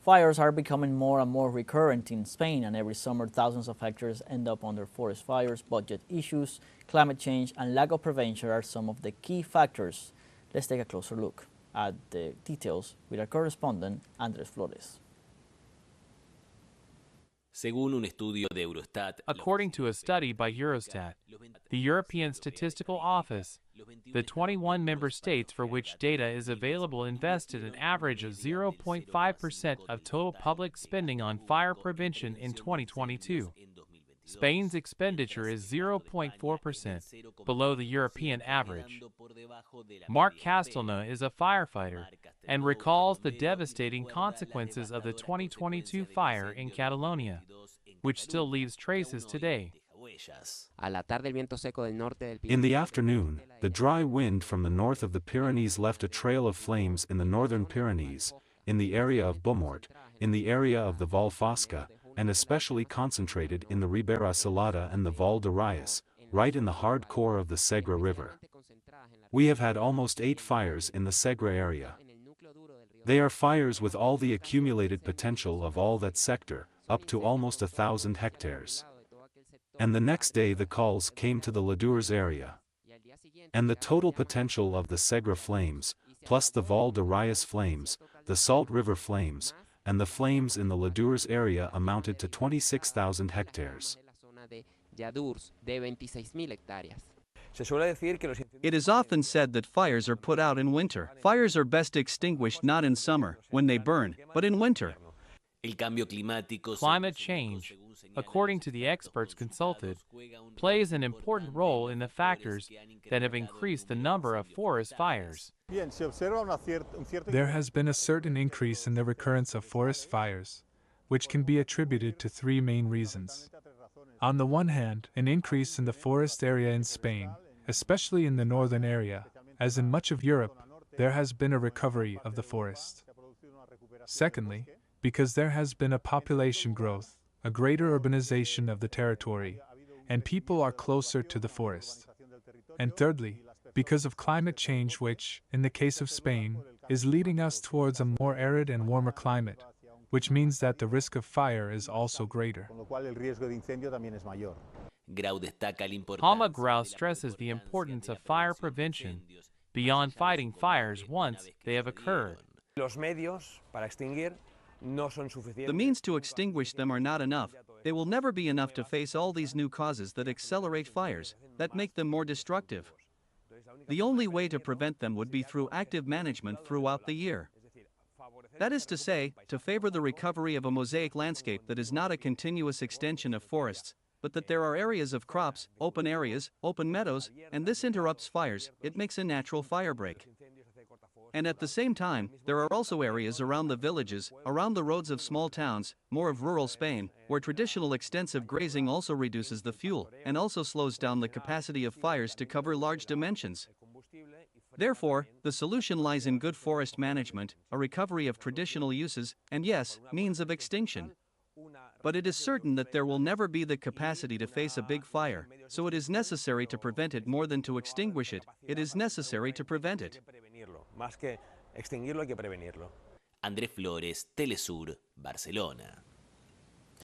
Fires are becoming more and more recurrent in Spain, and every summer thousands of hectares end up under forest fires. Budget issues, climate change, and lack of prevention are some of the key factors. Let's take a closer look at the details with our correspondent, Andres Flores. According to a study by Eurostat, the European Statistical Office, the 21 member states for which data is available invested an average of 0.5% of total public spending on fire prevention in 2022. Spain's expenditure is 0.4%, below the European average. Marc Castelnau is a firefighter and recalls the devastating consequences of the 2022 fire in Catalonia, which still leaves traces today. In the afternoon, the dry wind from the north of the Pyrenees left a trail of flames in the northern Pyrenees, in the area of Beaumort, in the area of the Val Fosca, and especially concentrated in the Ribera Salada and the Val de Reyes, right in the hard core of the Segre River. We have had almost 8 fires in the Segre area. They are fires with all the accumulated potential of all that sector, up to almost 1,000 hectares. And the next day the calls came to the Ladurs area. And the total potential of the Segre flames, plus the Val de Reyes flames, the Salt River flames, and the flames in the Ladurs area amounted to 26,000 hectares. It is often said that fires are put out in winter. Fires are best extinguished not in summer, when they burn, but in winter. Climate change, according to the experts consulted, plays an important role in the factors that have increased the number of forest fires. There has been a certain increase in the recurrence of forest fires, which can be attributed to 3 main reasons. On the one hand, an increase in the forest area in Spain, especially in the northern area, as in much of Europe, there has been a recovery of the forest. Secondly, because there has been a population growth, a greater urbanization of the territory, and people are closer to the forest. And thirdly, because of climate change which, in the case of Spain, is leading us towards a more arid and warmer climate, which means that the risk of fire is also greater. Palma Grau stresses the importance of fire prevention beyond fighting fires once they have occurred. The means to extinguish them are not enough. They will never be enough to face all these new causes that accelerate fires, that make them more destructive. The only way to prevent them would be through active management throughout the year. That is to say, to favor the recovery of a mosaic landscape that is not a continuous extension of forests, but that there are areas of crops, open areas, open meadows, and this interrupts fires, it makes a natural fire break. And at the same time, there are also areas around the villages, around the roads of small towns, more of rural Spain, where traditional extensive grazing also reduces the fuel, and also slows down the capacity of fires to cover large dimensions. Therefore, the solution lies in good forest management, a recovery of traditional uses, and yes, means of extinction. But it is certain that there will never be the capacity to face a big fire, so it is necessary to prevent it more than to extinguish it. It is necessary to prevent it. Andrés Flores, teleSUR, Barcelona.